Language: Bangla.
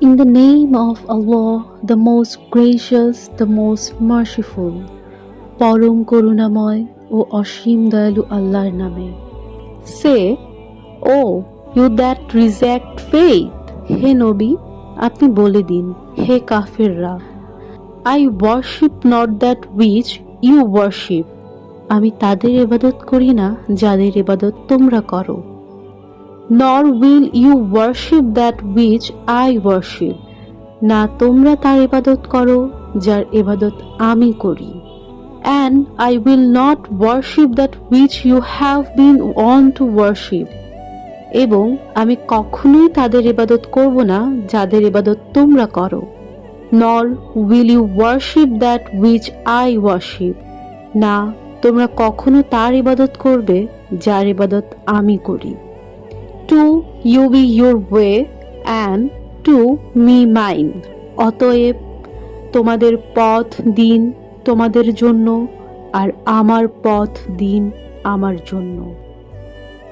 In the name of Allah, the most gracious, the most merciful, পরম করুণাময় ও অসীম দয়ালু আল্লাহর নামে। Say, oh, you that reject faith, হে নবী, আপনি বলে দিন, হে কাফিররা, I worship not that which you worship, আমি তাদের ইবাদত করি না যাদের ইবাদত তোমরা করো। Nor will you worship that which I worship, না তোমরা তার ইবাদত করো যার ইবাদত আমি করি। And I will not worship that which you have been wont to worship, এবং আমি কখনোই তাদের ইবাদত করব না যাদের ইবাদত তোমরা করো। Nor will you worship that which I worship, না তোমরা কখনো তার ইবাদত করবে যার ইবাদত আমি করি। To you be your way and to me mine, অতএব তোমাদের পথ দিন তোমাদের জন্য আর আমার পথ দিন আমার জন্য।